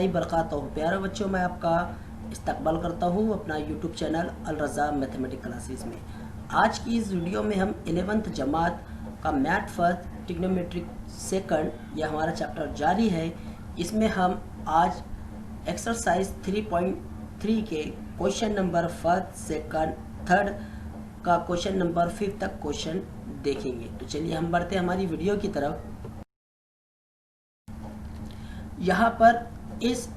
बरकातहू प्यारे बच्चों, मैं आपका इस्तकबाल करता हूँ अपना यूट्यूब चैनल अल रज़ा मैथमेटिक्स क्लासेस में। आज की इस वीडियो में हम 11th जमात का मैथ फर्स्ट ट्रिग्नोमेट्रिक सेकंड यह हमारा चैप्टर जारी है। इसमें हम आज एक्सरसाइज 3.3 के question number first second third का क्वेश्चन नंबर 5 तक क्वेश्चन देखेंगे। तो चलिए हम बढ़ते हैं हमारी वीडियो की तरफ। यहाँ पर इस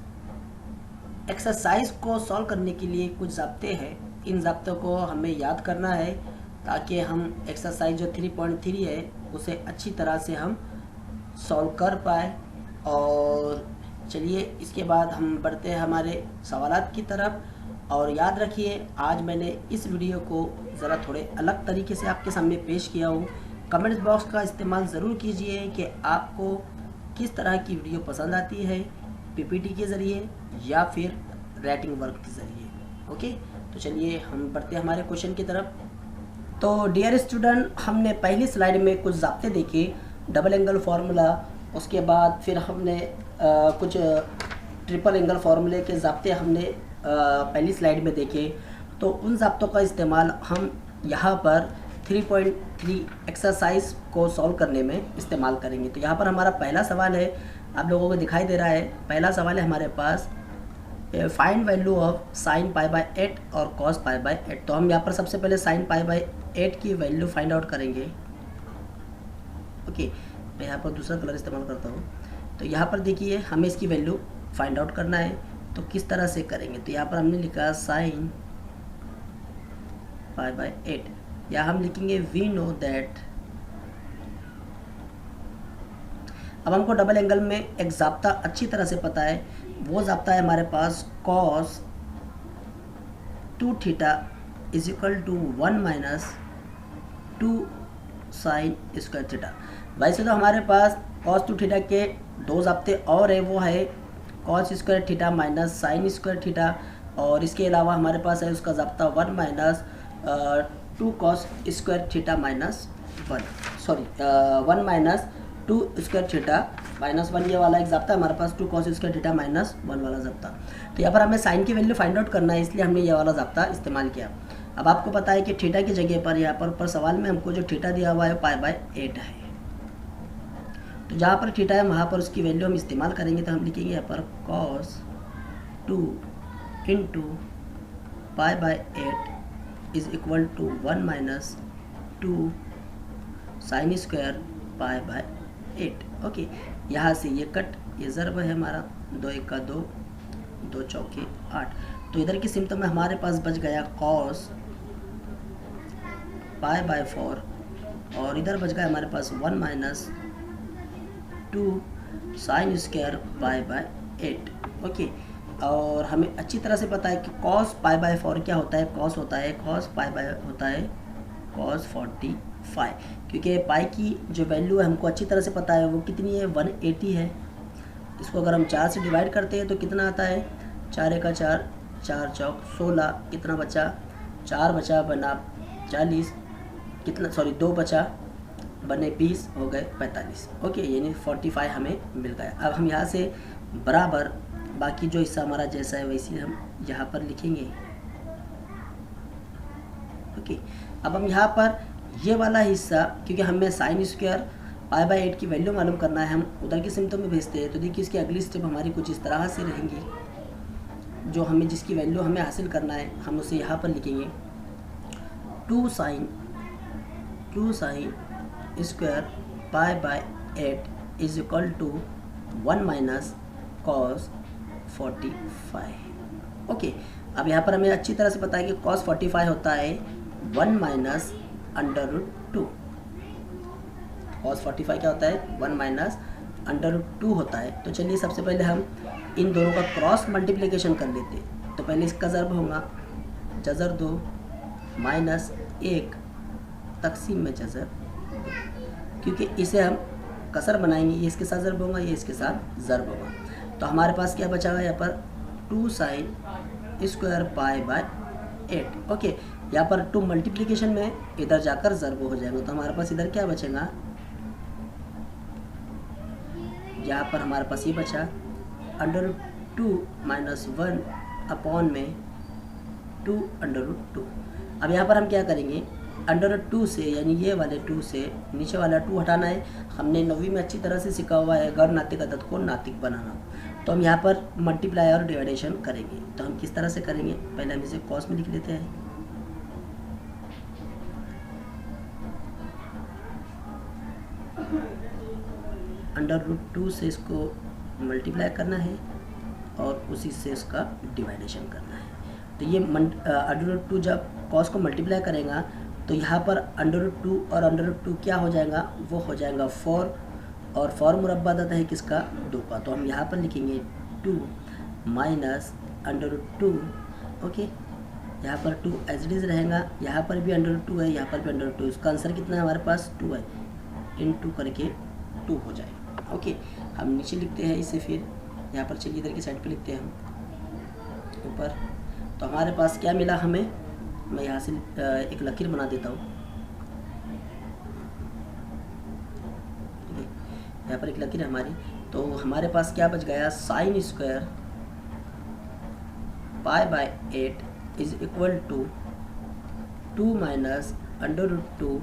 एक्सरसाइज को सॉल्व करने के लिए कुछ ज़ाब्ते हैं। इन ज़ाब्तों को हमें याद करना है ताकि हम एक्सरसाइज जो 3.3 है उसे अच्छी तरह से हम सॉल्व कर पाए। और चलिए इसके बाद हम बढ़ते हैं हमारे सवालात की तरफ। और याद रखिए, आज मैंने इस वीडियो को ज़रा थोड़े अलग तरीके से आपके सामने पेश किया हूँ। कमेंट्स बॉक्स का इस्तेमाल ज़रूर कीजिए कि आपको किस तरह की वीडियो पसंद आती है, पीपीटी के ज़रिए या फिर राइटिंग वर्क के ज़रिए। ओके, तो चलिए हम बढ़ते हैं हमारे क्वेश्चन की तरफ। तो डियर स्टूडेंट, हमने पहली स्लाइड में कुछ ज़ाब्ते देखे, डबल एंगल फार्मूला, उसके बाद फिर हमने कुछ ट्रिपल एंगल फार्मूले के ज़ाब्ते हमने पहली स्लाइड में देखे। तो उन ज़ाब्तों का इस्तेमाल हम यहाँ पर 3.3 एक्सरसाइज को सॉल्व करने में इस्तेमाल करेंगे। तो यहाँ पर हमारा पहला सवाल है, आप लोगों को दिखाई दे रहा है। पहला सवाल है हमारे पास, find value of sine pi by 8 और कॉस पाई बाय 8। तो हम यहाँ पर सबसे पहले साइन पाई बाय 8 की वैल्यू फाइंड आउट करेंगे। ओके, मैं यहाँ पर दूसरा कलर इस्तेमाल करता हूँ। तो यहाँ पर देखिए, हमें इसकी वैल्यू फाइंड आउट करना है। तो किस तरह से करेंगे? तो यहाँ पर हमने लिखा साइन पाई बाय 8, या हम लिखेंगे वी नो दैट। अब हमको डबल एंगल में एक ज़ाब्ता अच्छी तरह से पता है। वो ज़ाब्ता है हमारे पास cos 2 theta is equal to 1 minus 2 sine square theta. वैसे तो हमारे पास cos 2 थीटा के दो ज़ाब्ते और है, वो है cos square theta minus sign square theta, और इसके अलावा हमारे पास है उसका ज़ाब्ता 1 minus 2 cos square theta minus 1 minus 2 square theta minus 1, ये वाला एक ज़ाब्ता हमारे पास 2 cos स्क्वायर थीटा माइनस 1 वाला ज़ाब्ता। तो यहाँ पर हमें साइन की वैल्यू फाइंड आउट करना है, इसलिए हमने ये वाला ज़ाब्ता इस्तेमाल किया। अब आपको पता है कि थीटा की जगह पर यहाँ पर ऊपर सवाल में हमको जो थीटा दिया हुआ है पाई बाय 8 है। तो जहाँ पर थीटा है वहाँ पर उसकी वैल्यू हम इस्तेमाल करेंगे। तो हम लिखेंगे यहाँ पर cos 2 into pi by 8 is equal to 1 minus 2 sine square pi by 8। Okay, यहाँ से ये कट, ये ज़र्ब है हमारा, 2 1 का 2, 2 चौके 8। तो इधर की सिमत में हमारे पास बच गया cos पाई बाय 4, और इधर बच गया हमारे पास 1 minus 2 sine square pi by 8। Okay, और हमें अच्छी तरह से पता है कि cos पाई बाय 4 क्या होता है। cos होता है, cos पाई बाय होता है cos 45, क्योंकि पाई की जो वैल्यू है हमको अच्छी तरह से पता है वो कितनी है, 180 है। इसको अगर हम 4 से डिवाइड करते हैं तो कितना आता है, 4 1 का 4, 4 चौक 16, कितना बचा, 4 बचा बना 40, कितना सॉरी 2 बचा बने 20, हो गए 45। ओके, यानी 45 हमें मिल गया। अब हम यहाँ से बराबर बाकी जो हिस्सा हमारा जैसा है वैसे हम यहाँ पर लिखेंगे। ओके, अब हम यहाँ पर ये वाला हिस्सा, क्योंकि हमें साइन स्क्वायर पाई बाय 8 की वैल्यू मालूम करना है, हम उधर की सिमतों में भेजते हैं। तो देखिए इसकी अगली स्टेप हमारी कुछ इस तरह से रहेंगी। जो हमें जिसकी वैल्यू हमें हासिल करना है हम उसे यहाँ पर लिखेंगे 2 sine square pi by 8 is equal to 1 minus cos 45। Okay, अब यहाँ पर हमें अच्छी तरह से पता है कि cos 45 होता है 1 माइनस √2। cos 45 क्या होता है, 1 माइनस √2 होता है। तो चलिए सबसे पहले हम इन दोनों का क्रॉस मल्टीप्लिकेशन कर लेते हैं। तो पहले इसका ज़र्ब होगा जज़र 2 माइनस 1 तकसीम में जज़र, क्योंकि इसे हम कसर बनाएंगे, ये इसके साथ ज़र्ब होगा, ये इसके साथ ज़र्ब होगा। तो हमारे पास क्या बचा हुआ है यहाँ पर 2 sine square pi by 8। Okay, यहाँ पर 2 मल्टीप्लीकेशन में इधर जाकर ज़र्ब हो जाएगा, तो हमारे पास इधर क्या बचेगा, यहाँ पर हमारे पास ये बचा √2 - 1 अपॉन में 2 √2। अब यहाँ पर हम क्या करेंगे, √2 से यानी ये वाले 2 से नीचे वाला 2 हटाना है। हमने 9वीं में अच्छी तरह से सीखा हुआ है गैर नातिक अदद को नातिक बनाना। तो हम यहाँ पर मल्टीप्लाई और डिवाइडेशन करेंगे। तो हम किस तरह से करेंगे, पहले हम इसे कॉस में लिख लेते हैं। √2 से इसको मल्टीप्लाई करना है और उसी से इसका डिवाइडेशन करना है। तो ये √2 जब कॉस को मल्टीप्लाई करेगा तो यहाँ पर √2 और √2 क्या हो जाएगा, वो हो जाएगा 4, और 4 मुरब्बा अदद है किसका, 2 का। तो हम यहाँ पर लिखेंगे 2 माइनस √2। ओके, यहाँ पर 2 एज इट इज़ रहेगा, यहाँ पर भी √2 है, यहाँ पर भी √2। इसका आंसर कितना है हमारे पास, 2 है, इन 2 करके 2 हो जाएगा। ओके, हम नीचे लिखते हैं इसे, फिर यहाँ पर चलिए इधर की साइड पे लिखते हैं हम ऊपर। तो हमारे पास क्या मिला हमें, मैं यहाँ से एक लकीर बना देता हूँ, यहाँ पर एक लकीर है हमारी। तो हमारे पास क्या बच गया, sin square π/8 is equal to 2 minus √2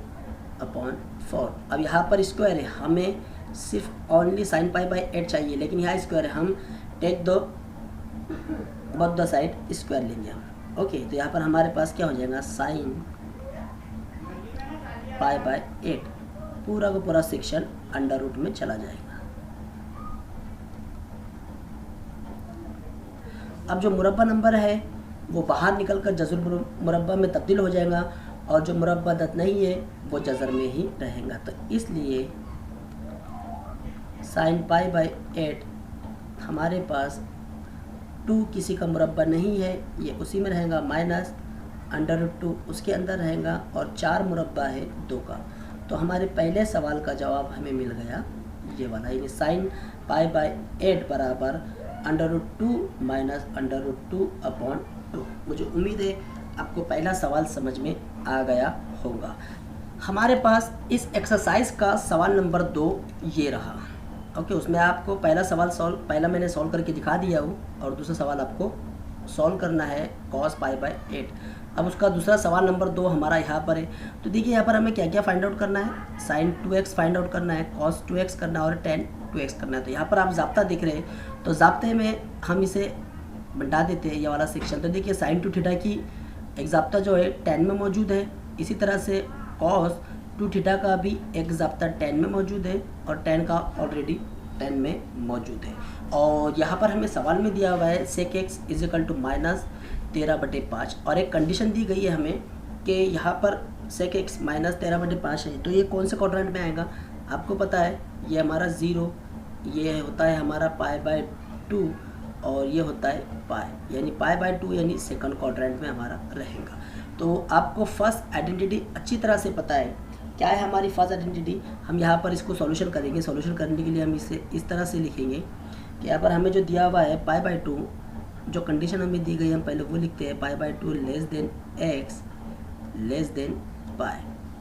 upon 4। अब यहाँ पर स्क्वायर है, हमें सिर्फ ओनली sin π/8 चाहिए, लेकिन यहाँ स्क्वायर है, हम टेक दो बोथ द साइड स्क्वायर लेंगे हम। ओके, तो यहाँ पर हमारे पास क्या हो जाएगा, sin π/8 पूरा का पूरा सेक्शन √ में चला जाएगा। अब जो मुरब्बा नंबर है वो बाहर निकलकर जज़र मुरब्बा में तब्दील हो जाएगा, और जो मुरब्बा अदद नहीं है वो जज़र में ही रहेगा। तो इसलिए sin π/8 हमारे पास 2 किसी का मुरब्बा नहीं है, ये उसी में रहेगा, माइनस √2 उसके अंदर रहेगा, और 4 मुरब्बा है 2 का। तो हमारे पहले सवाल का जवाब हमें मिल गया ये वाला, यानी sin π/8 बराबर √2 माइनस √2 अपॉन 2। मुझे उम्मीद है आपको पहला सवाल समझ में आ गया होगा। हमारे पास इस एक्सरसाइज का सवाल नंबर 2 ये रहा। ओके, उसमें आपको पहला मैंने सॉल्व करके दिखा दिया हूँ, और दूसरा सवाल आपको सॉल्व करना है cos π/8। अब उसका दूसरा सवाल नंबर 2 हमारा यहाँ पर है। तो देखिए यहाँ पर हमें क्या क्या फाइंड आउट करना है, sin 2x फाइंड आउट करना है, cos 2x करना है, और tan 2x करना है। तो यहाँ पर आप ज़ाब्ता देख रहे हैं, तो ज़ाब्ते में हम इसे बंटा देते हैं ये वाला सेक्शन। तो देखिए sin 2θ की एक ज़ाब्ता जो है tan में मौजूद है, इसी तरह से cos 2θ का भी एक ज़ाब्ता tan में मौजूद है, और tan का ऑलरेडी tan में मौजूद है। और यहाँ पर हमें सवाल में दिया हुआ है sec x is equal to -13/5, और एक कंडीशन दी गई है हमें कि यहाँ पर sec x -13/5 है। तो ये कौन से क्वाड्रेंट में आएगा, आपको पता है ये हमारा 0, ये होता है हमारा π/2, और ये होता है पाई, यानी π/2 यानी सेकंड क्वाड्रेंट में हमारा रहेगा। तो आपको फर्स्ट आइडेंटिटी अच्छी तरह से पता है क्या है हमारी फर्स्ट आइडेंटिटी। हम यहाँ पर इसको सॉल्यूशन करेंगे। सॉल्यूशन करने के लिए हम इसे इस तरह से लिखेंगे कि यहाँ पर हमें जो दिया हुआ है π/2, जो कंडीशन हमें दी गई हम पहले वो लिखते हैं, π/2 x π।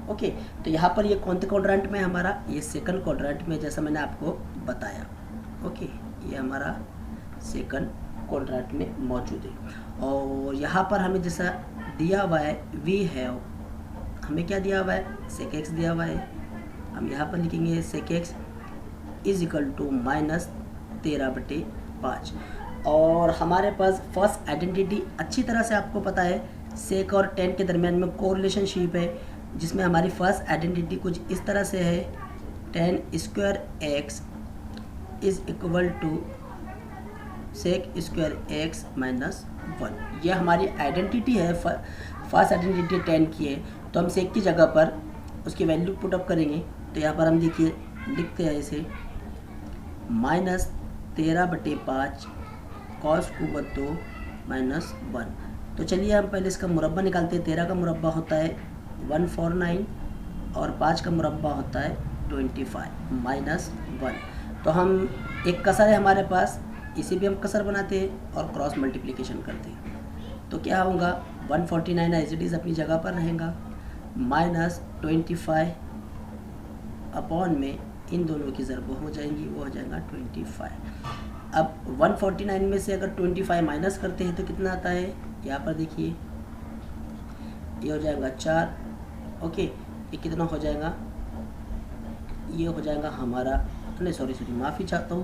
ओके, तो यहाँ पर ये कौन से क्वाड्रेंट में हमारा, ये सेकंड क्वाड्रेंट में, जैसा मैंने आपको बताया। ओके, ये हमारा सेकंड क्वाड्रेंट में मौजूद है। और यहाँ पर हमें जैसा दिया हुआ है वी हैव, हमें क्या दिया हुआ है, sec x दिया हुआ है। हम यहाँ पर लिखेंगे sec x is equal to -13/5। और हमारे पास फर्स्ट आइडेंटिटी अच्छी तरह से आपको पता है, sec और tan के दरमियान में कोरिलेशनशिप है, जिसमें हमारी फर्स्ट आइडेंटिटी कुछ इस तरह से है, tan square x is equal to sec square x -1। ये हमारी आइडेंटिटी है, फर्स्ट आइडेंटिटी tan की है। तो हम sec की जगह पर उसकी वैल्यू पुट अप करेंगे। तो यहाँ पर हम देखिए लिखते हैं इसे -13/5 cos = 2 -1। तो चलिए हम पहले इसका मुरब्बा निकालते हैं। 13 का मुरब्बा होता है 149, और 5 का मुरब्बा होता है 25 -1। तो हम एक कसर है हमारे पास, इसे भी हम कसर बनाते हैं और क्रॉस मल्टीप्लिकेशन करते हैं। तो क्या होगा, 149 एज इट इज़ अपनी जगह पर रहेगा, माइनस 25 अपॉन में इन दोनों की ज़रब हो जाएंगी, वो हो जाएगा 25। अब 149 में से अगर 25 माइनस करते हैं तो कितना आता है, यहाँ पर देखिए ये हो जाएगा 4। ओके, ये कितना हो जाएगा, ये हो जाएगा हमारा, नहीं सॉरी माफ़ी चाहता हूँ,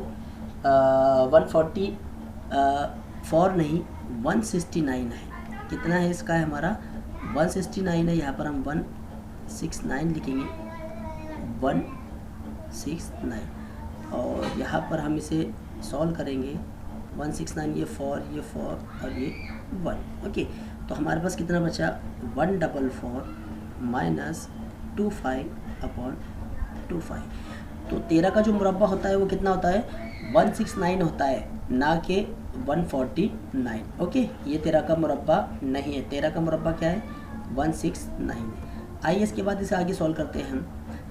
144 नहीं 169 है। कितना है इसका, है हमारा 169 है। यहाँ पर हम 169 लिखेंगे, 169, और यहाँ पर हम इसे सॉल्व करेंगे। 169 ये 4 और ये 1। ओके, तो हमारे पास कितना बचा, 144 माइनस 25 अपॉन 25। तो 13 का जो मुरब्बा होता है वो कितना होता है, 169 होता है, ना कि 149। ओके, ये 13 का मुरब्बा नहीं है, 13 का मुरब्बा क्या है, 169 है। आइए इसके बाद इसे आगे सॉल्व करते हैं हम।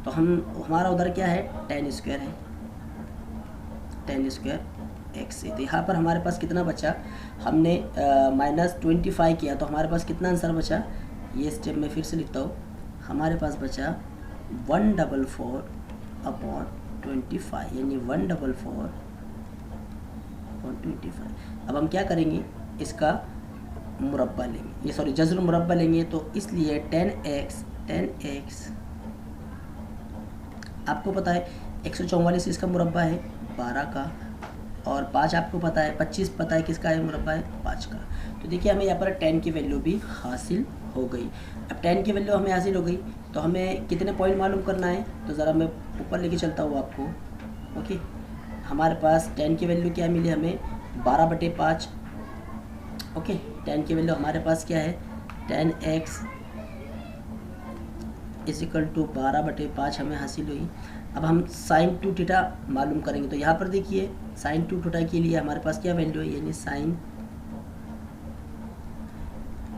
तो हमारा उधर क्या है, 10 स्क्वायर है, 10 स्क्वायर एक्स है। तो यहाँ पर हमारे पास कितना बचा, हमने माइनस 25 किया तो हमारे पास कितना आंसर बचा, ये स्टेप में फिर से लिखता हूँ, हमारे पास बचा 144 अपॉन 25, यानी 144 अपॉन 25। अब हम क्या करेंगे, इसका मुरब्बा लेंगे, ये सॉरी जज़र मुरब्बा लेंगे, तो इसलिए 10x आपको पता है 144 इसका मुरब्बा है 12 का, और 5 आपको पता है, 25 पता है किसका है, मुरब्बा है 5 का। तो देखिए हमें यहाँ पर 10 की वैल्यू भी हासिल हो गई। अब 10 की वैल्यू हमें हासिल हो गई तो हमें कितने पॉइंट मालूम करना है, तो ज़रा मैं ऊपर लेके चलता हूँ आपको। ओके, हमारे पास 10 की वैल्यू क्या मिली हमें, 12/5। ओके, 10 की वैल्यू हमारे पास क्या है, 10x इजिकल टू 12/5 हमें हासिल हुई। अब हम साइन 2 थीटा मालूम करेंगे, तो यहाँ पर देखिए साइन 2 थीटा के लिए हमारे पास क्या वैल्यू है, यानी sine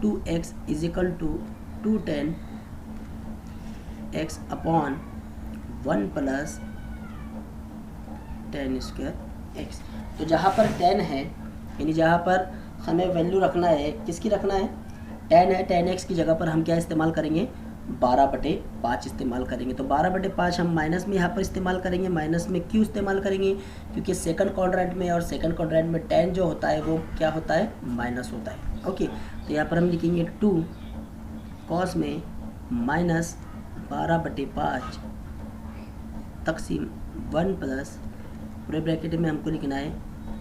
2x is equal to 210x upon 1 plus 10 square x। तो जहाँ पर 10 है, यानी जहाँ पर हमें वैल्यू रखना है, किसकी रखना है, 10 है, 10x की जगह पर हम क्या इस्तेमाल करेंगे, 12/5 इस्तेमाल करेंगे। तो 12/5 हम माइनस में यहाँ पर इस्तेमाल करेंगे। माइनस में क्यों इस्तेमाल करेंगे, क्योंकि सेकंड क्वाड्रेंट में और सेकंड क्वाड्रेंट में 10 जो होता है वो क्या होता है, माइनस होता है। ओके, तो यहाँ पर हम लिखेंगे 2 कॉस में माइनस 12/5 तकसीम 1 प्लस पूरे ब्रैकेट में हमको लिखना है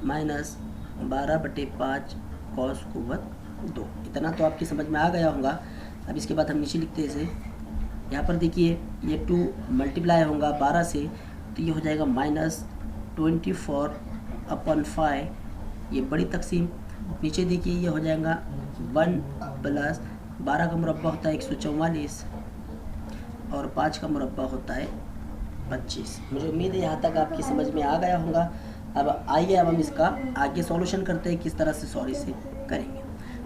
माइनस 12/5 कॉस कुव्वत 2। इतना तो आपकी समझ में आ गया होगा। अब इसके बाद हम नीचे लिखते हैं इसे, यहाँ पर देखिए ये 2 मल्टीप्लाई होगा 12 से, तो ये हो जाएगा माइनस 24/5, ये बड़ी तकसीम। नीचे देखिए ये हो जाएगा 1 प्लस 12 का मुरब्बा होता है 144 और 5 का मुरब्बा होता है 25। मुझे उम्मीद है यहाँ तक आपकी समझ में आ गया होगा। अब आइए अब हम इसका आगे सॉल्यूशन करते हैं, किस तरह से सॉरी से करेंगे।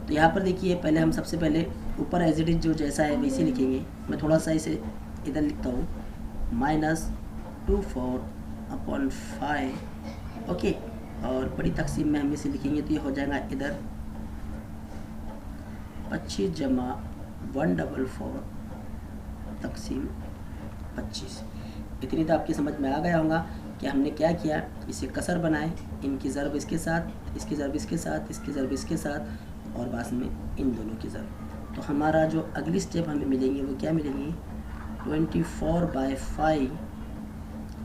तो यहाँ पर देखिए पहले हम सबसे पहले ऊपर एज इट इज जो जैसा है वैसे लिखेंगे। मैं थोड़ा सा इसे इधर लिखता हूँ, माइनस 24/5। ओके, और बड़ी तकसीम में हम इसे लिखेंगे तो ये हो जाएगा इधर 25 जमा 144 तकसीम 25। इतनी तो आपकी समझ में आ गया होगा कि हमने क्या किया, इसे कसर बनाए, इनकी ज़रब इसके साथ, इसकी ज़रब इसके साथ, इसकी ज़रब इसके साथ, और बाद में इन दोनों की ज़रब। तो हमारा जो अगली स्टेप हमें मिलेंगे वो क्या मिलेंगी, 24/5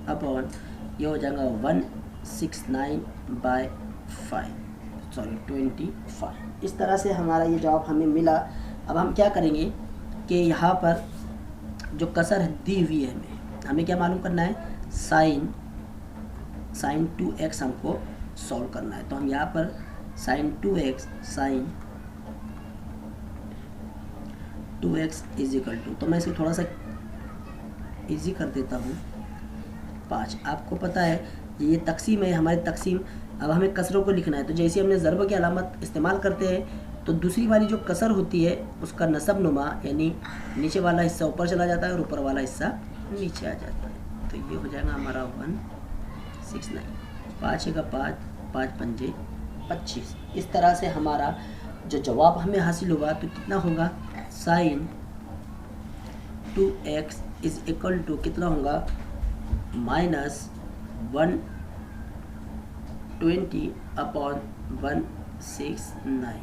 अपॉन ये हो जाएगा 169/5 सॉरी 25। इस तरह से हमारा ये जवाब हमें मिला। अब हम क्या करेंगे कि यहाँ पर जो कसर दी हुई है हमें क्या मालूम करना है, साइन 2x हमको सॉल्व करना है। तो हम यहाँ पर sign 2x is equal to, तो मैं इसे थोड़ा सा इजी कर देता हूँ 5। आपको पता है ये तकसीम है हमारी तकसीम। अब हमें कसरों को लिखना है, तो जैसे हमने ज़रब की अलामत इस्तेमाल करते हैं तो दूसरी वाली जो कसर होती है उसका नसब नुमा, यानी नीचे वाला हिस्सा ऊपर चला जाता है और ऊपर वाला हिस्सा नीचे आ जाता है। तो ये हो जाएगा हमारा 169, 5 का 5, 5 पंजे 25। इस तरह से हमारा जो जवाब हमें हासिल होगा तो कितना होगा, sign 2x is equal to कितना होगा, -120/169।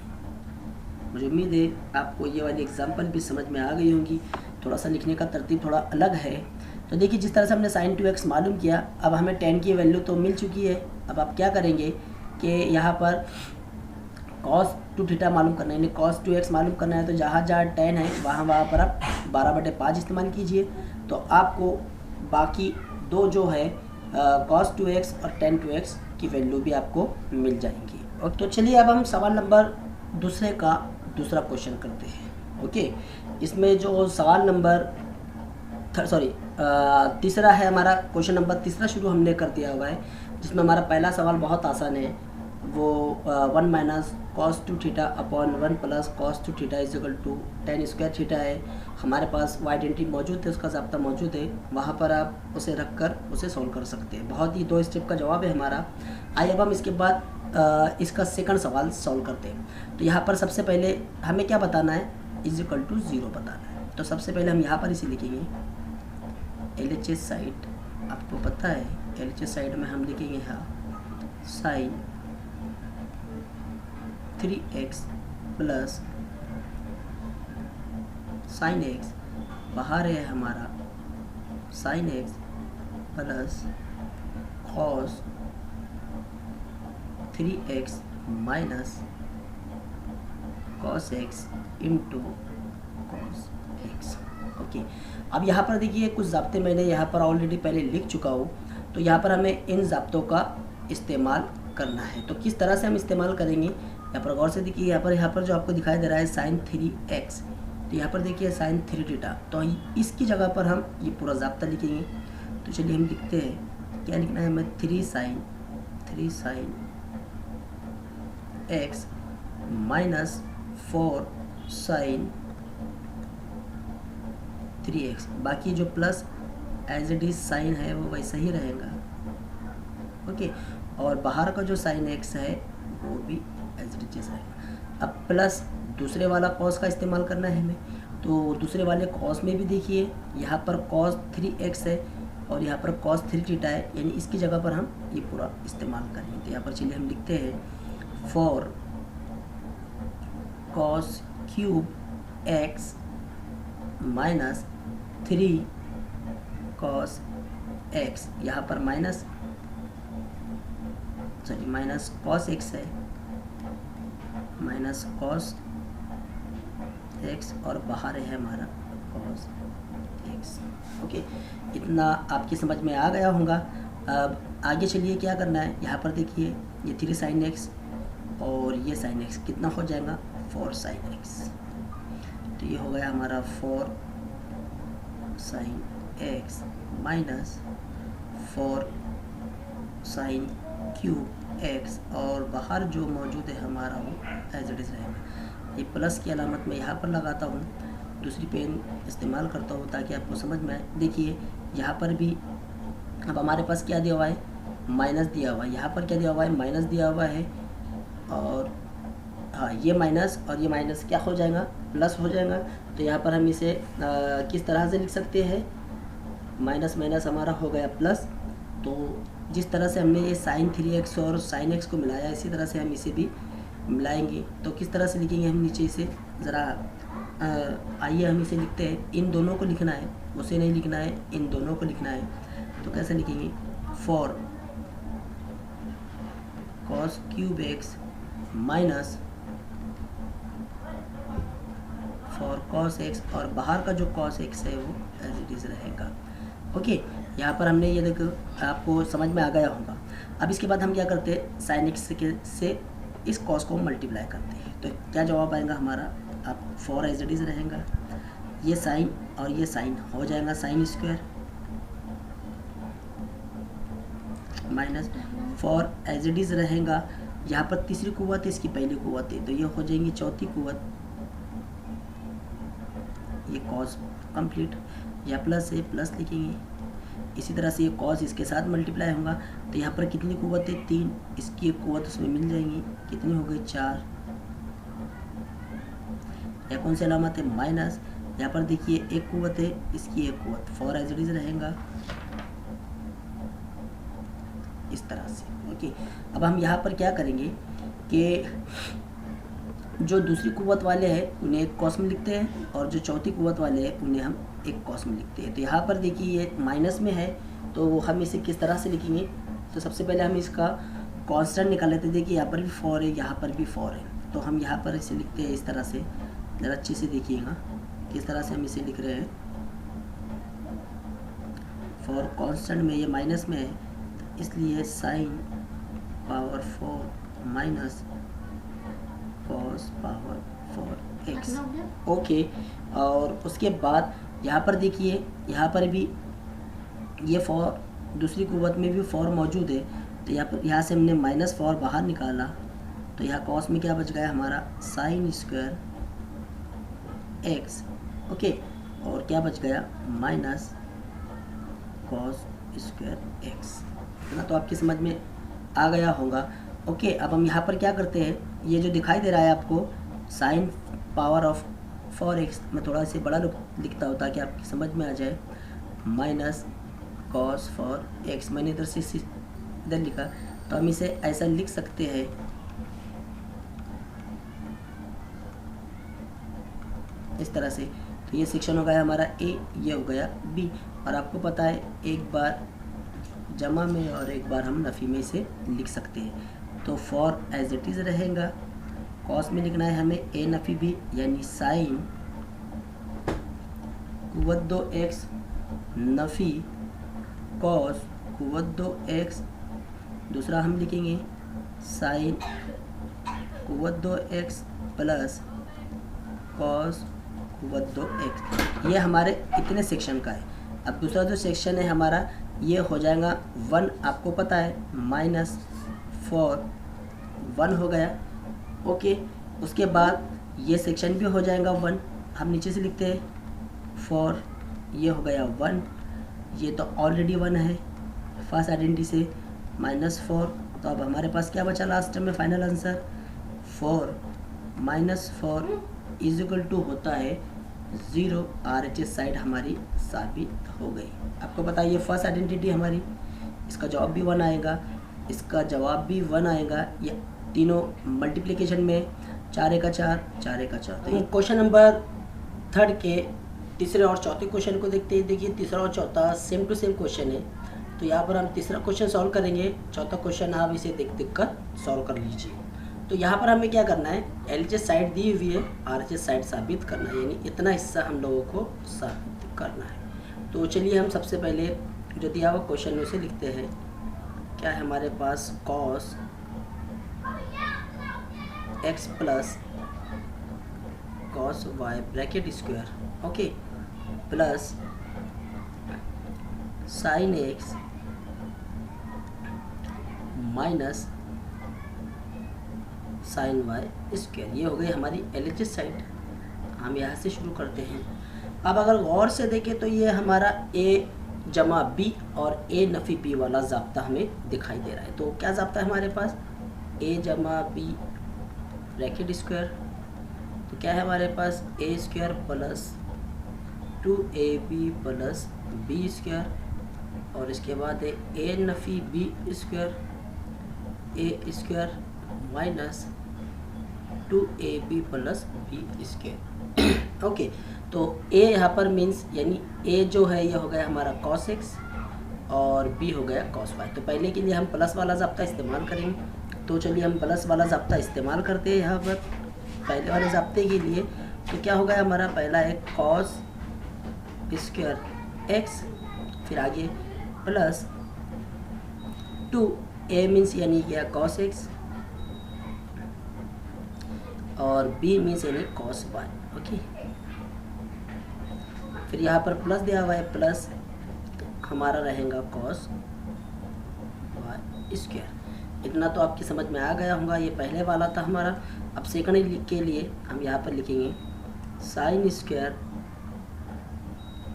मुझे उम्मीद है आपको ये वाली एग्जांपल भी समझ में आ गई होंगी। थोड़ा सा लिखने का तरतीब थोड़ा अलग है। तो देखिए जिस तरह से हमने sin 2x मालूम किया, अब हमें tan की वैल्यू तो मिल चुकी है। अब आप क्या करेंगे कि यहाँ पर cos 2 थीटा मालूम करना है, यानी cos 2x मालूम करना है। तो जहाँ जहाँ tan है वहाँ पर आप 12/5 इस्तेमाल कीजिए, तो आपको बाकी दो जो है cos 2x और tan 2x की वैल्यू भी आपको मिल जाएंगी। और तो चलिए अब हम सवाल नंबर दूसरे का दूसरा क्वेश्चन करते हैं। ओके, इसमें जो सवाल नंबर तीसरा है हमारा, क्वेश्चन नंबर तीसरा शुरू हमने कर दिया हुआ है, जिसमें हमारा पहला सवाल बहुत आसान है। वो 1 minus cos 2 theta upon 1 plus cos 2 theta is equal to tan square theta है। हमारे पास y आइडेंटिटी मौजूद है, उसका ज़ाब्ता मौजूद है, वहाँ पर आप उसे रख कर उसे सॉल्व कर सकते हैं। बहुत ही 2 स्टेप का जवाब है हमारा। आइए अब हम इसके बाद इसका सेकंड सवाल सॉल्व करते हैं। तो यहाँ पर सबसे पहले हमें क्या बताना है, इज इक्वल टू 0 बताना है। तो सबसे पहले हम यहाँ पर इसे लिखेंगे LHS साइड, आपको पता है LHS साइड में हम लिखेंगे यहाँ sign 3x plus sine x, बाहर है हमारा sine x plus cos 3x minus cos x into cos x। Okay, अब यहाँ पर देखिए कुछ ज़ाब्ते मैंने यहाँ पर ऑलरेडी पहले लिख चुका हूँ, तो यहाँ पर हमें इन ज़ाब्तों का इस्तेमाल करना है। तो किस तरह से हम इस्तेमाल करेंगे, यहाँ पर गौर से देखिए। यहाँ पर जो आपको दिखाई दे रहा है साइन 3x, तो यहाँ पर देखिए साइन 3 थीटा, तो इसकी जगह पर हम ये पूरा ज़ाब्ता लिखेंगे। तो चलिए हम लिखते हैं, क्या लिखना है हमें, 3 sign x minus 4 sign 3x, बाकी जो plus as it is sine है वो वैसा ही रहेगा। ओके, और बाहर का जो साइन x है वो भी एज इट इज रहेगा। अब प्लस दूसरे वाला कॉस का इस्तेमाल करना है हमें, तो दूसरे वाले कॉस में भी देखिए यहाँ पर cos 3x है और यहाँ पर cos 3 थीटा है, यानी इसकी जगह पर हम ये पूरा इस्तेमाल करेंगे। तो यहाँ पर चलिए हम लिखते हैं for cos cube x minus 3 cos x, यहाँ पर माइनस cos x है, माइनस cos x और बाहर है हमारा cos x। ओके, इतना आपकी समझ में आ गया होगा। अब आगे चलिए क्या करना है, यहाँ पर देखिए ये 3 sin x और ये sin x कितना हो जाएगा, 4 sin x। तो ये हो गया हमारा 4 sin x minus 4 sin cube x, और बाहर जो मौजूद है हमारा वो एज इट इज़ रहेगा। ये प्लस की अलामत मैं यहाँ पर लगाता हूँ, दूसरी पेन इस्तेमाल करता हूँ ताकि आपको समझ में आए। देखिए यहाँ पर भी अब हमारे पास क्या दिया हुआ है, माइनस दिया हुआ है, यहाँ पर क्या दिया हुआ है, माइनस दिया हुआ है, और हाँ ये माइनस और ये माइनस क्या हो जाएगा, प्लस हो जाएगा। तो यहाँ पर हम इसे किस तरह से लिख सकते हैं, माइनस माइनस हमारा हो गया प्लस। तो जिस तरह से हमने ये साइन 3x और साइन x को मिलाया, इसी तरह से हम इसे भी मिलाएंगे। तो किस तरह से लिखेंगे हम नीचे इसे ज़रा आइए हम इसे लिखते हैं। इन दोनों को लिखना है, उसे नहीं लिखना है, इन दोनों को लिखना है। तो कैसे लिखेंगे, for cos cube x minus for cos x, और बाहर का जो cos x है वो एज इट इज़ रहेगा। ओके, यहाँ पर हमने ये देखो आपको समझ में आ गया होगा। अब इसके बाद हम क्या करते हैं, साइन x से इस cos को मल्टीप्लाई करते हैं। तो क्या जवाब आएगा हमारा, अब 4 एज इट इज़ रहेगा, ये साइन और ये साइन हो जाएगा sine square, minus 4 as it is रहेगा। यहाँ पर तीसरी कुव्वत है, इसकी पहली कुव्वत है, तो ये हो जाएंगी चौथी कुव्वत, ये cos कंप्लीट, या प्लस है, प्लस लिखेंगे। इसी तरह से ये cos इसके साथ मल्टीप्लाई होगा, तो यहाँ पर कितनी कुव्वत है, 3, इसकी एक कुव्वत उसमें मिल जाएंगी, कितनी हो गई, 4, यह कौन सी अलामत है, माइनस। यहाँ पर देखिए एक कुव्वत है, इसकी एक कुव्वत, 4 एज इट इज रहेगा इस तरह से। ओके, अब हम यहाँ पर क्या करेंगे कि जो दूसरी कुव्वत वाले हैं उन्हें एक कॉस में लिखते हैं और जो चौथी कुव्वत वाले हैं उन्हें हम एक कॉस में लिखते हैं। तो यहाँ पर देखिए ये माइनस में है, तो हम इसे किस तरह से लिखेंगे, तो सबसे पहले हम इसका कांस्टेंट निकाल लेते हैं। देखिए यहाँ पर भी 4 है, यहाँ पर भी 4 है, तो हम यहाँ पर इसे लिखते हैं इस तरह से। ज़रा अच्छे से देखिएगा किस तरह से हम इसे लिख रहे हैं। 4 कांस्टेंट में, ये माइनस में है, तो इसलिए sine power 4 minus cos power 4x। Okay, और उसके बाद यहाँ पर देखिए यहाँ पर भी ये 4 दूसरी कुव्वत में भी 4 मौजूद है, तो यहाँ से हमने -4 बाहर निकाला, तो यहाँ कॉस में क्या बच गया हमारा, साइन स्क्वायर x। ओके, और क्या बच गया, माइनस कॉस स्क्वायर x। है ना, तो आपकी समझ में आ गया होगा। ओके, अब हम यहाँ पर क्या करते हैं, ये जो दिखाई दे रहा है आपको साइन पावर ऑफ 4x, मैं थोड़ा इसे बड़ा लिखता हूँ ताकि आपकी समझ में आ जाए, माइनस कॉस 4x। मैंने इधर से इधर लिखा, तो हम इसे ऐसा लिख सकते हैं, इस तरह से। तो ये सेक्शन हो गया हमारा ए, ये हो गया बी। और आपको पता है एक बार जमा में और एक बार हम नफ़ी में इसे लिख सकते हैं। तो 4 एज इट इज़ रहेगा, कॉस में लिखना है हमें ए नफ़ी बी, यानी साइन कुव्वत 2x नफ़ी कॉस कुव्वत 2x। दूसरा हम लिखेंगे साइन कुव्वत 2x प्लस कॉस कुव्वत 2x। ये हमारे इतने सेक्शन का है। अब दूसरा जो सेक्शन है हमारा ये हो जाएगा 1, आपको पता है -4 1 हो गया। ओके, उसके बाद ये सेक्शन भी हो जाएगा 1, हम नीचे से लिखते हैं 4, ये हो गया 1, ये तो ऑलरेडी 1 है फर्स्ट आइडेंटिटी से, -4। तो अब हमारे पास क्या बचा लास्ट में final answer, 4 -4 is equal to होता है 0। RHS साइड हमारी साबित हो गई। आपको बताइए फर्स्ट आइडेंटिटी हमारी, इसका जवाब भी 1 आएगा, इसका जवाब भी 1 आएगा। ये तीनों मल्टीप्लिकेशन में 4 1 4 4 1 4। तो क्वेश्चन नंबर 3 के तीसरे और चौथे क्वेश्चन को देखते हैं। देखिए तीसरा और चौथा सेम टू सेम क्वेश्चन है, तो यहाँ पर हम तीसरा क्वेश्चन सॉल्व करेंगे, चौथा क्वेश्चन आप इसे देख कर सॉल्व कर लीजिए। तो यहाँ पर हमें क्या करना है, LHS साइड दी हुई है, RHS साइड साबित करना है, यानी इतना हिस्सा हम लोगों को साबित करना है। तो चलिए हम सबसे पहले जो दिया हुआ क्वेश्चन में उसे लिखते हैं। क्या है हमारे पास, cos x plus cos y bracket square, okay, plus sine x minus sine y square. ये हो गई हमारी LHS साइड। हम यहाँ से शुरू करते हैं। अब अगर गौर से देखें तो ये हमारा a जमा b और a नफ़ी b वाला ज़ाब्ता हमें दिखाई दे रहा है। तो क्या ज़ाब्ता है हमारे पास, a जमा b ब्रैकेट स्क्वायर, तो क्या है हमारे पास a square plus 2ab plus b square, और इसके बाद है a नफ़ी b square a square minus 2ab plus b square. Okay, तो a यहाँ पर मीन्स यानी a जो है ये हो गया हमारा cos x और b हो गया cos y। तो पहले के लिए हम प्लस वाला ज़ाब्ता इस्तेमाल करेंगे। तो चलिए हम प्लस वाला ज़ाब्ता इस्तेमाल करते हैं यहाँ पर पहले वाले ज़ाब्ते के लिए। तो क्या हो गया हमारा, पहला है cos स्क्वायर x, फिर आगे प्लस 2a मीन्स यानी क्या cos x और b मीन्स यानी cos y। ओके, फिर यहाँ पर प्लस दिया हुआ है, प्लस हमारा रहेगा cos y स्क्वायर। इतना तो आपकी समझ में आ गया होगा, ये पहले वाला था हमारा। अब सेकंड के लिए हम यहाँ पर लिखेंगे साइन स्क्वायर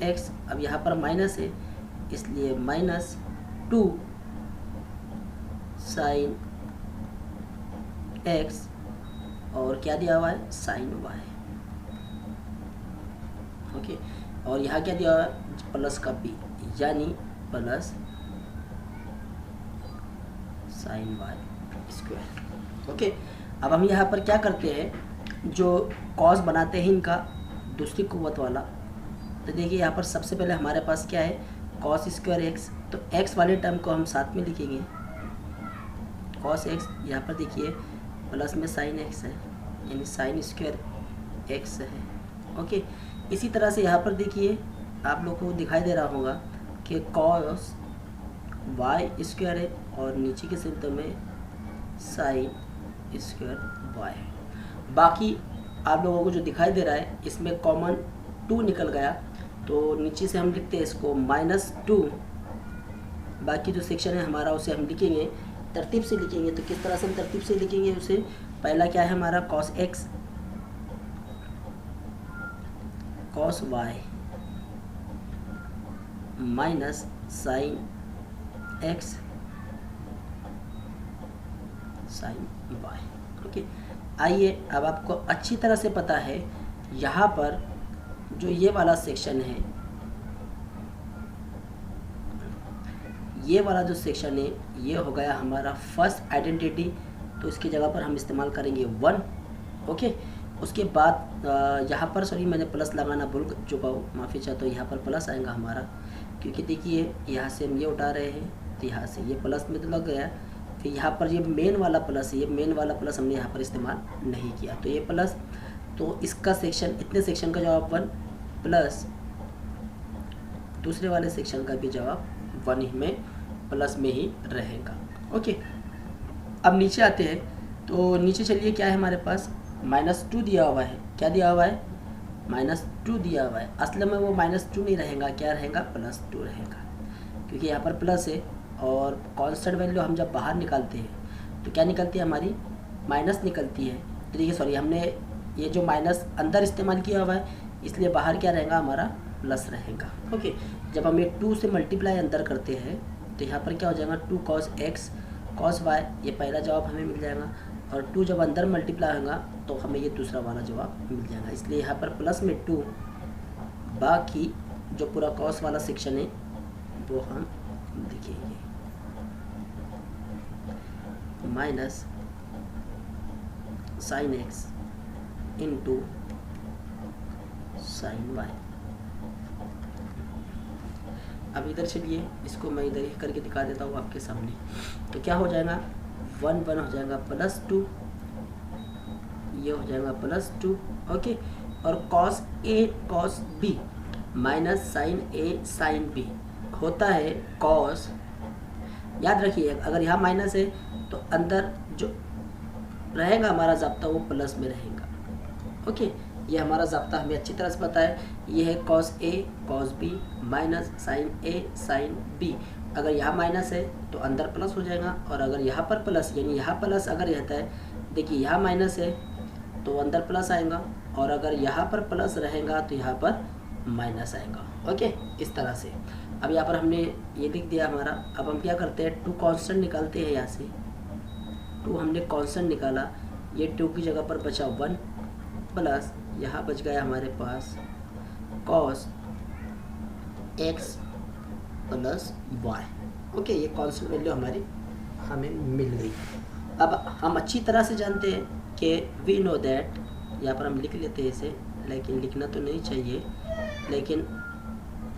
x, अब यहाँ पर माइनस है इसलिए माइनस 2 साइन x और क्या दिया हुआ है साइन y। ओके, और यहाँ क्या दिया हुआ है, प्लस का b, यानी plus sine y square. Okay, अब हम यहाँ पर क्या करते हैं, जो कॉस बनाते हैं इनका दूसरी कुव्वत वाला, तो देखिए यहाँ पर सबसे पहले हमारे पास क्या है, कॉस स्क्वायर एक्स, तो एक्स वाले टर्म को हम साथ में लिखेंगे, कॉस एक्स, यहाँ पर देखिए प्लस में साइन एक्स है, यानी साइन स्क्वायर एक्स है। ओके, इसी तरह से यहाँ पर देखिए आप लोग को दिखाई दे रहा होगा कि कॉस वाई स्क्वायर है और नीचे के शब्द में साइन स्क्वायर वाई है। बाकी आप लोगों को जो दिखाई दे रहा है इसमें कॉमन 2 निकल गया, तो नीचे से हम लिखते हैं इसको -2। बाकी जो सेक्शन है हमारा उसे हम लिखेंगे तरतीब से लिखेंगे। तो किस तरह से हम तरतीब से लिखेंगे उसे, पहला क्या है हमारा cos x, cos y minus sine x sine y. Okay, आइए अब आपको अच्छी तरह से पता है यहाँ पर जो ये वाला सेक्शन है, ये वाला जो सेक्शन है ये हो गया हमारा फर्स्ट आइडेंटिटी, तो इसकी जगह पर हम इस्तेमाल करेंगे 1। ओके, उसके बाद यहाँ पर सॉरी मैंने प्लस लगाना भूल चुका हूँ, माफ़ी चाहता हूँ। यहाँ पर प्लस आएगा हमारा, क्योंकि देखिए यहाँ से हम ये उठा रहे हैं तो यहाँ से ये प्लस में तो लग गया, फिर यहाँ पर ये मेन वाला प्लस है, ये मेन वाला प्लस हमने यहाँ पर इस्तेमाल नहीं किया, तो ये प्लस, तो इसका सेक्शन, इतने सेक्शन का जवाब 1 प्लस दूसरे वाले सेक्शन का भी जवाब 1 ही में प्लस में ही रहेगा। ओके, अब नीचे आते हैं, तो नीचे चलिए क्या है हमारे पास, -2 दिया हुआ है, क्या दिया हुआ है, -2 दिया हुआ है। असल में वो -2 नहीं रहेगा, क्या रहेगा, +2 रहेगा, क्योंकि यहाँ पर प्लस है और कांस्टेंट वैल्यू हम जब बाहर निकालते हैं तो क्या निकलती है हमारी, माइनस निकलती है। तो देखिए सॉरी हमने ये जो माइनस अंदर इस्तेमाल किया हुआ है, इसलिए बाहर क्या रहेगा हमारा प्लस रहेगा। ओके, जब हम ये 2 से मल्टीप्लाई अंदर करते हैं तो यहाँ पर क्या हो जाएगा, 2 cos x cos y, ये पहला जवाब हमें मिल जाएगा, और 2 जब अंदर मल्टीप्लाई होगा तो हमें ये दूसरा वाला जवाब मिल जाएगा, इसलिए यहाँ पर प्लस में 2, बाकी जो पूरा कॉस वाला सेक्शन है वो हम लिखेंगे minus sine x into sine y. अब इधर चलिए इसको मैं इधर ही करके दिखा देता हूँ आपके सामने, तो क्या हो जाएगा, 1 1 हो जाएगा +2, ये हो जाएगा +2। ओके, और cos a cos b minus sine a साइन b होता है cos, याद रखिए अगर यहाँ माइनस है तो अंदर जो रहेगा हमारा ज़ाब्ता वो प्लस में रहेगा। ओके, ये हमारा ज़ाब्ता हमें अच्छी तरह से पता है, ये है cos a cos b minus sine a साइन b। अगर यहाँ माइनस है तो अंदर प्लस हो जाएगा, और अगर यहाँ पर प्लस, यानी यहाँ प्लस अगर रहता है, देखिए यहाँ माइनस है तो अंदर प्लस आएगा, और अगर यहाँ पर प्लस रहेगा तो यहाँ पर माइनस आएगा। ओके, इस तरह से। अब यहाँ पर हमने ये लिख दिया हमारा। अब हम क्या करते हैं, 2 कांस्टेंट निकालते हैं, यहाँ से 2 हमने कांस्टेंट निकाला, ये 2 की जगह पर बचा 1 प्लस यहाँ बच गया हमारे पास cos x plus y। Okay, ये कांस्टेंट वैल्यू हमारी हमें मिल गई। अब हम अच्छी तरह से जानते हैं कि वी नो दैट, यहाँ पर हम लिख लेते हैं इसे, लेकिन लिखना तो नहीं चाहिए, लेकिन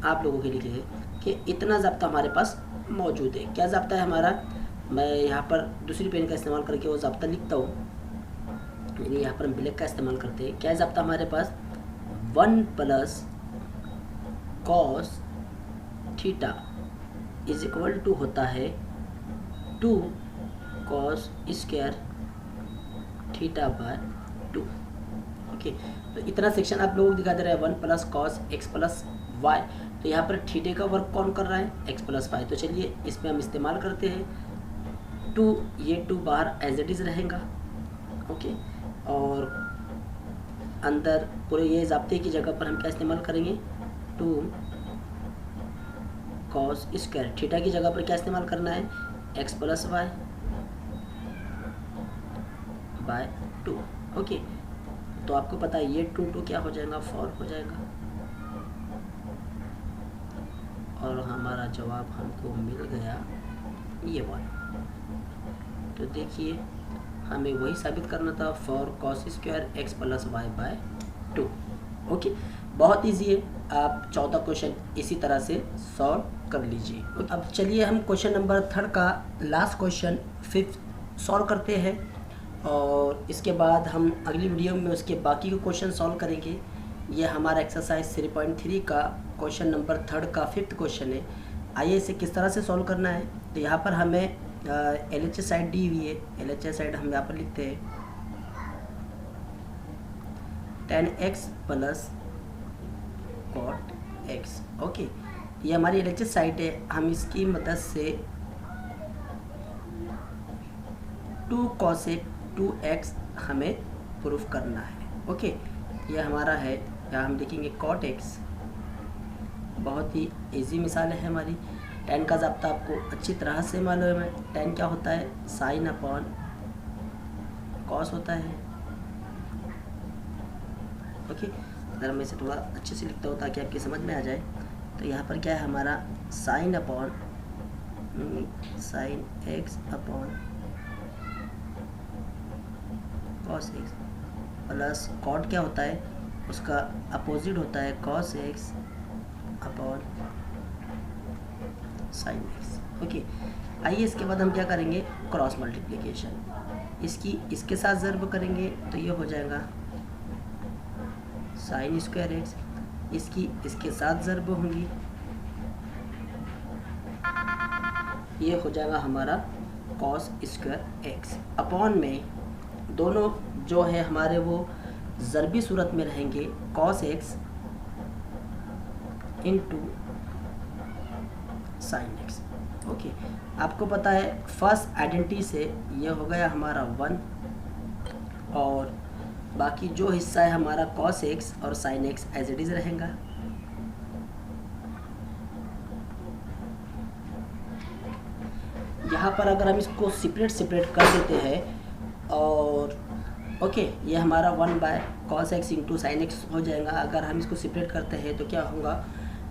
आप लोगों के लिए कि इतना ज़ाब्ता हमारे पास मौजूद है। क्या ज़ाब्ता है हमारा, मैं यहाँ पर दूसरी पेन का इस्तेमाल करके वो ज़ाब्ता लिखता हूँ, यानी यहाँ पर हम ब्लैक का इस्तेमाल करते हैं। क्या ज़ाब्ता हमारे पास, 1 प्लस cos थीटा इज इक्वल टू होता है 2 cos square theta by 2। Okay, तो इतना सेक्शन आप लोगों को दिखा दे रहा है, 1 plus cos x plus y। तो यहाँ पर थीटे का वर्क कौन कर रहा है, x प्लस y। तो चलिए इसमें हम इस्तेमाल करते हैं 2, ये 2 बाहर एज इट इज़ रहेगा। ओके, और अंदर पूरे ये ज़ाब्ते की जगह पर हम क्या इस्तेमाल करेंगे, 2 cos स्क्वायर, थीटा की जगह पर क्या इस्तेमाल करना है, x plus y by 2। Okay, तो आपको पता है ये 2 क्या हो जाएगा, 4 हो जाएगा। और हमारा जवाब हमको मिल गया ये वाला। तो देखिए हमें वही साबित करना था, for cos square x plus y by 2। Okay, बहुत इजी है, आप 14 क्वेश्चन इसी तरह से सॉल्व कर लीजिए। अब चलिए हम क्वेश्चन नंबर 3 का लास्ट क्वेश्चन 5 सॉल्व करते हैं, और इसके बाद हम अगली वीडियो में उसके बाकी के क्वेश्चन सॉल्व करेंगे। ये हमारा एक्सरसाइज 3.3 का क्वेश्चन नंबर 3 का 5th क्वेश्चन है। आइए इसे किस तरह से सॉल्व करना है। तो यहाँ पर हमें LHS साइड दी हुई है। LHS साइड हम यहाँ पर लिखते हैं 10x plus cot x। Okay, ये हमारी LHS साइड है। हम इसकी मदद से 2 cosec 2x हमें प्रूफ करना है। ओके, ये हमारा है, यहाँ हम लिखेंगे cot x। बहुत ही इजी मिसाल है हमारी। tan का ज़ाब्ता आपको अच्छी तरह से मालूम है। tan क्या होता है, sin अपॉन cos होता है। ओके, अगर मैं इसे थोड़ा अच्छे से लिखता हूँ ताकि आपकी समझ में आ जाए, तो यहाँ पर क्या है हमारा sin upon sin x upon cos x plus cot क्या होता है, उसका अपोजिट होता है cos x upon sin x। Okay, आइए इसके बाद हम क्या करेंगे, क्रॉस मल्टीप्लिकेशन। इसकी इसके साथ ज़र्ब करेंगे तो ये हो जाएगा sin स्क्वायर x, इसकी इसके साथ ज़र्ब होंगी, ये हो जाएगा हमारा cos स्क्वायर x। अपॉन में दोनों जो है हमारे वो ज़रबी सूरत में रहेंगे, cos x into sin x। Okay, आपको पता है फर्स्ट आइडेंटिटी से ये हो गया हमारा 1, और बाकी जो हिस्सा है हमारा cos x और sin x as it is रहेगा। यहाँ पर अगर हम इसको सेपरेट कर देते हैं, और ओके ये हमारा 1 by cos x into sin x हो जाएगा। अगर हम इसको सेपरेट करते हैं तो क्या होगा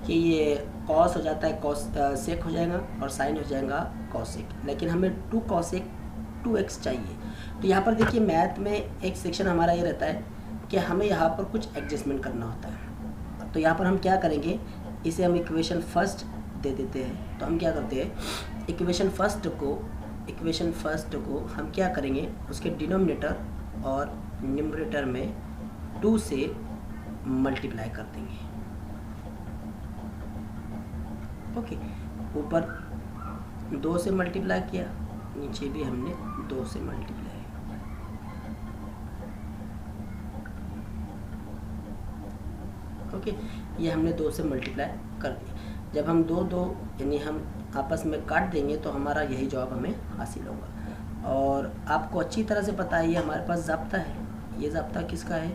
कि ये cos हो जाता है cos sec हो जाएगा, और sin हो जाएगा cos sec। लेकिन हमें 2 cosec 2x चाहिए। तो यहाँ पर देखिए मैथ में एक सेक्शन हमारा ये रहता है कि हमें यहाँ पर कुछ एडजस्टमेंट करना होता है। तो यहाँ पर हम क्या करेंगे, इसे हम इक्वेशन फर्स्ट दे देते हैं। तो हम क्या करते हैं, इक्वेशन फर्स्ट को हम क्या करेंगे, उसके डिनोमिनेटर और न्यूमरेटर में 2 से मल्टीप्लाई कर देंगे। ओके, ऊपर 2 से मल्टीप्लाई किया, नीचे भी हमने 2 से मल्टीप्लाई। ओके, ये हमने 2 से मल्टीप्लाई कर दिया। जब हम 2 यानी हम आपस में काट देंगे तो हमारा यही जवाब हमें हासिल होगा। और आपको अच्छी तरह से पता है ये हमारे पास ज़ाब्ता है। ये ज़ाब्ता किसका है,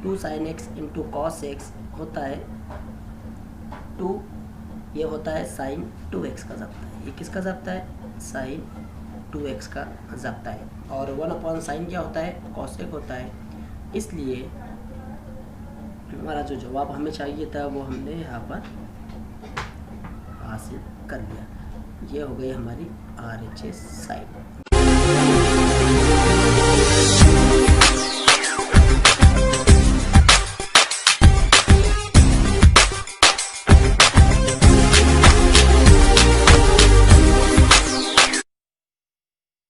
2 sin x into cos x होता है 2, ये होता है sin 2x का ज़ाब्ता है। ये किसका ज़ाब्ता है, sin 2x का ज़ाब्ता है। और 1/sin क्या होता है, cos x होता है। इसलिए हमारा जो जवाब हमें चाहिए था वो हमने यहाँ पर हासिल कर लिया। ये हो गई हमारी RHS साइड।